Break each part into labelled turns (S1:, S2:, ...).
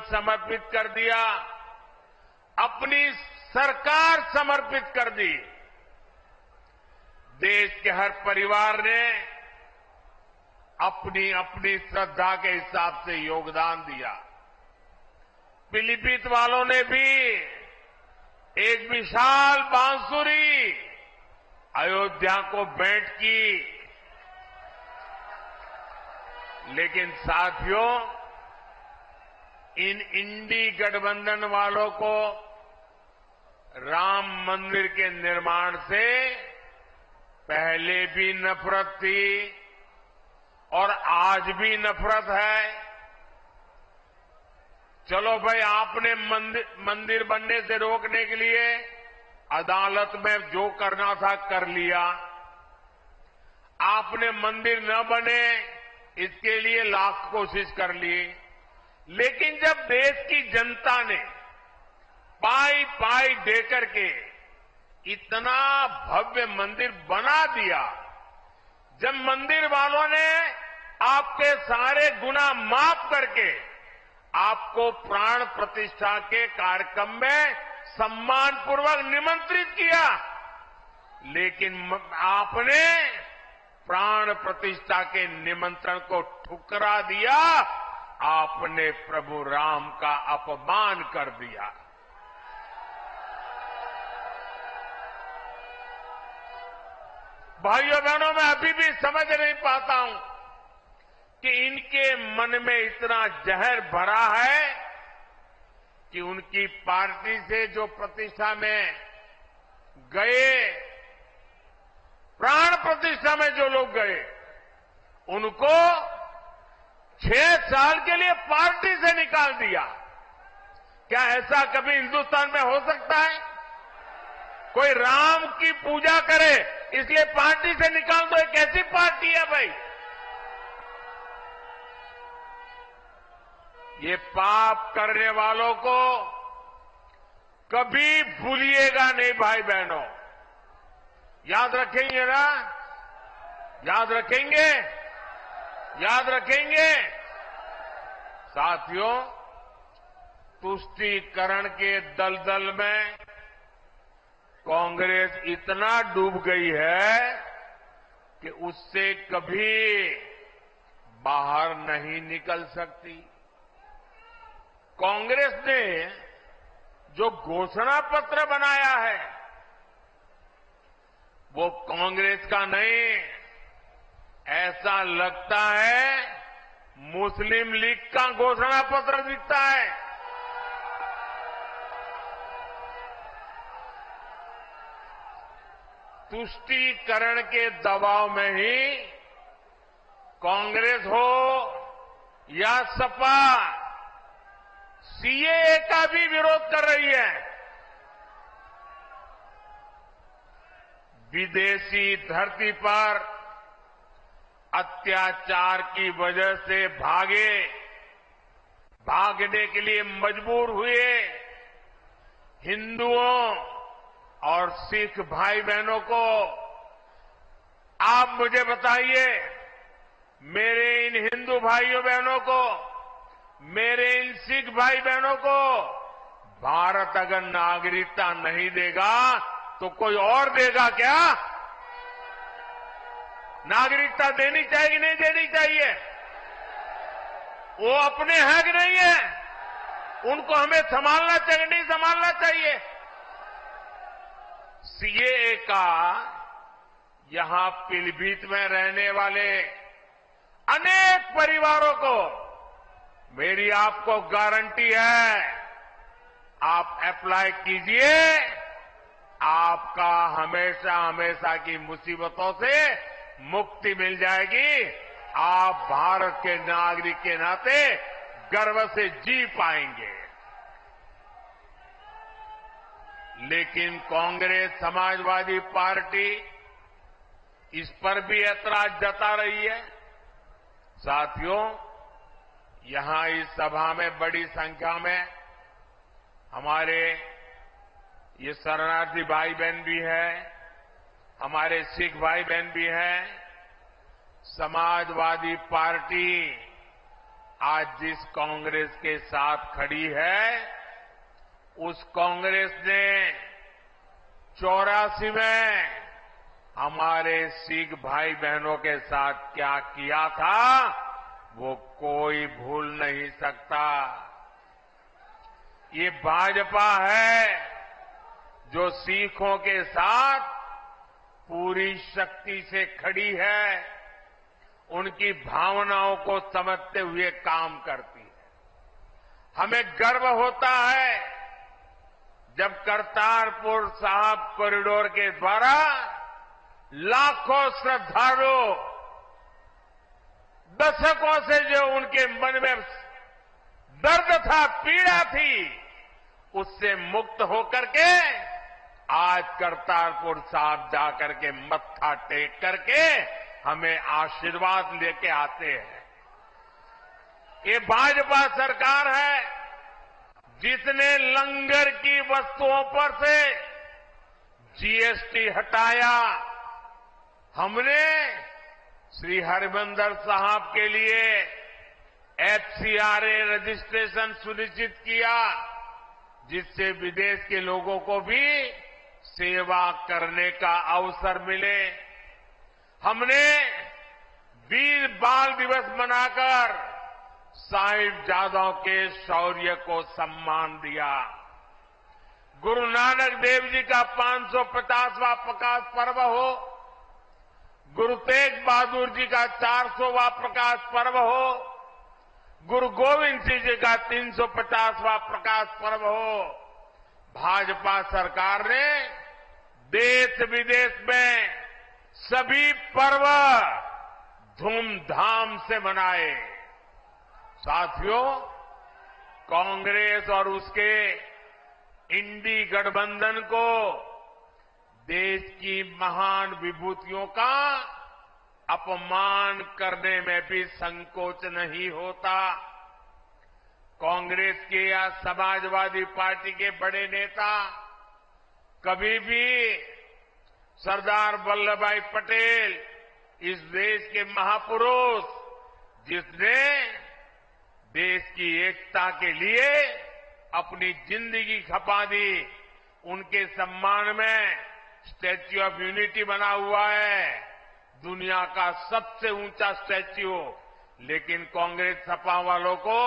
S1: समर्पित कर दिया, अपनी सरकार समर्पित कर दी। देश के हर परिवार ने अपनी अपनी श्रद्धा के हिसाब से योगदान दिया। पीलीभीत वालों ने भी एक विशाल बांसुरी अयोध्या को भेंट की। लेकिन साथियों, इन इंडी गठबंधन वालों को राम मंदिर के निर्माण से पहले भी नफरत थी और आज भी नफरत है। चलो भाई, आपने मंदिर बनने से रोकने के लिए अदालत में जो करना था कर लिया। आपने मंदिर न बने इसके लिए लाख कोशिश कर ली। लेकिन जब देश की जनता ने पाई पाई देकर के इतना भव्य मंदिर बना दिया, जब मंदिर वालों ने आपके सारे गुनाह माफ करके आपको प्राण प्रतिष्ठा के कार्यक्रम में सम्मानपूर्वक निमंत्रित किया, लेकिन आपने प्राण प्रतिष्ठा के निमंत्रण को ठुकरा दिया। आपने प्रभु राम का अपमान कर दिया। भाइयों बहनों, मैं अभी भी समझ नहीं पाता हूं कि इनके मन में इतना जहर भरा है कि उनकी पार्टी से जो प्रतिष्ठा में गए, प्राण प्रतिष्ठा में जो लोग गए, उनको 6 साल के लिए पार्टी से निकाल दिया। क्या ऐसा कभी हिंदुस्तान में हो सकता है? कोई राम की पूजा करे इसलिए पार्टी से निकाल दो? एक ऐसी पार्टी है भाई? ये पाप करने वालों को कभी भूलिएगा नहीं भाई बहनों। याद रखेंगे ना? याद रखेंगे? याद रखेंगे? साथियों, तुष्टीकरण के दलदल में कांग्रेस इतना डूब गई है कि उससे कभी बाहर नहीं निकल सकती। कांग्रेस ने जो घोषणा पत्र बनाया है वो कांग्रेस का नहीं, ऐसा लगता है मुस्लिम लीग का घोषणा पत्र दिखता है। तुष्टीकरण के दबाव में ही कांग्रेस हो या सपा सीएए का भी विरोध कर रही है। विदेशी धरती पर अत्याचार की वजह से भागने के लिए मजबूर हुए हिंदुओं और सिख भाई बहनों को आप मुझे बताइए, मेरे इन हिंदू भाइयों बहनों को, मेरे इन सिख भाई बहनों को भारत अगर नागरिकता नहीं देगा तो कोई और देगा क्या? नागरिकता देनी चाहिए कि नहीं देनी चाहिए? वो अपने हैं कि नहीं है? उनको हमें संभालना चाहिए नहीं संभालना चाहिए? सीएए का यहां पीलीभीत में रहने वाले अनेक परिवारों को मेरी आपको गारंटी है, आप अप्लाई कीजिए, आपका हमेशा हमेशा की मुसीबतों से मुक्ति मिल जाएगी। आप भारत के नागरिक के नाते गर्व से जी पाएंगे। लेकिन कांग्रेस समाजवादी पार्टी इस पर भी ऐतराज जता रही है। साथियों, यहां इस सभा में बड़ी संख्या में हमारे ये शरणार्थी भाई बहन भी हैं, हमारे सिख भाई बहन भी हैं। समाजवादी पार्टी आज जिस कांग्रेस के साथ खड़ी है, उस कांग्रेस ने 84 में हमारे सिख भाई बहनों के साथ क्या किया था, वो कोई भूल नहीं सकता। ये भाजपा है जो सिखों के साथ पूरी शक्ति से खड़ी है, उनकी भावनाओं को समझते हुए काम करती है। हमें गर्व होता है जब करतारपुर साहिब कॉरिडोर के द्वारा लाखों श्रद्धालु दशकों से जो उनके मन में दर्द था, पीड़ा थी, उससे मुक्त होकर के आज करतारपुर साहिब जाकर के मत्था टेक करके हमें आशीर्वाद लेके आते हैं। ये भाजपा सरकार है जिसने लंगर की वस्तुओं पर से जीएसटी हटाया। हमने श्री हरिमंदिर साहिब के लिए एफसीआरए रजिस्ट्रेशन सुनिश्चित किया, जिससे विदेश के लोगों को भी सेवा करने का अवसर मिले। हमने वीर बाल दिवस मनाकर साहिबजादों के शौर्य को सम्मान दिया। गुरु नानक देव जी का 550वां प्रकाश पर्व हो, गुरु तेग बहादुर जी का 400वां प्रकाश पर्व हो, गुरु गोविंद सिंह जी का 350वां प्रकाश पर्व हो, भाजपा सरकार ने देश विदेश में सभी पर्व धूमधाम से मनाए। साथियों, कांग्रेस और उसके इंडी गठबंधन को देश की महान विभूतियों का अपमान करने में भी संकोच नहीं होता। कांग्रेस के या समाजवादी पार्टी के बड़े नेता कभी भी सरदार वल्लभ भाई पटेल, इस देश के महापुरुष जिसने देश की एकता के लिए अपनी जिंदगी खपा दी, उनके सम्मान में स्टैच्यू ऑफ यूनिटी बना हुआ है, दुनिया का सबसे ऊंचा स्टैच्यू। लेकिन कांग्रेस सपा वालों को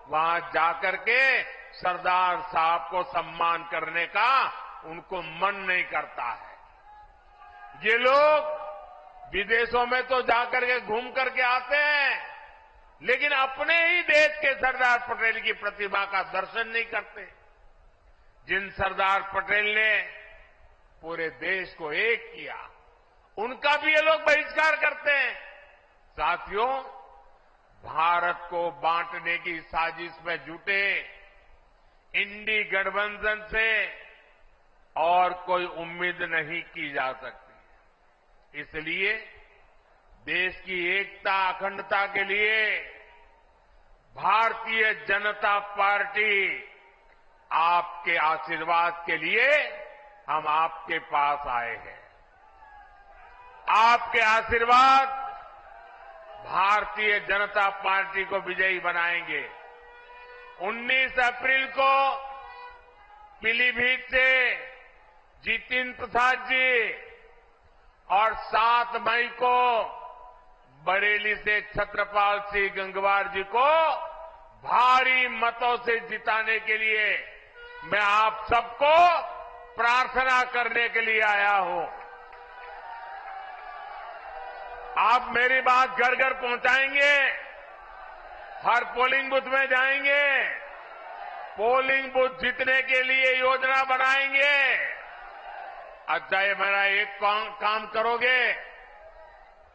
S1: वहां जाकर के सरदार साहब को सम्मान करने का उनको मन नहीं करता है। ये लोग विदेशों में तो जाकर के घूम करके आते हैं, लेकिन अपने ही देश के सरदार पटेल की प्रतिभा का दर्शन नहीं करते। जिन सरदार पटेल ने पूरे देश को एक किया, उनका भी ये लोग बहिष्कार करते हैं। साथियों, भारत को बांटने की साजिश में जुटे इंडी गठबंधन से और कोई उम्मीद नहीं की जा सकती। इसलिए देश की एकता अखंडता के लिए भारतीय जनता पार्टी आपके आशीर्वाद के लिए हम आपके पास आए हैं। आपके आशीर्वाद भारतीय जनता पार्टी को विजयी बनाएंगे। 19 अप्रैल को पीलीभीत से जितिन प्रसाद जी और 7 मई को बरेली से छत्रपाल सिंह गंगवार जी को भारी मतों से जिताने के लिए मैं आप सबको प्रार्थना करने के लिए आया हूं। आप मेरी बात घर घर पहुंचाएंगे, हर पोलिंग बूथ में जाएंगे, पोलिंग बूथ जीतने के लिए योजना बनाएंगे। अच्छा, ये मेरा एक काम करोगे,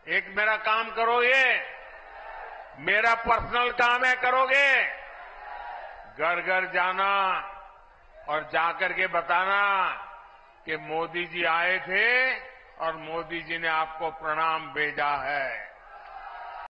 S1: एक मेरा काम करोगे, मेरा पर्सनल काम है, करोगे? घर घर जाना और जाकर के बताना कि मोदी जी आए थे और मोदी जी ने आपको प्रणाम भेजा है।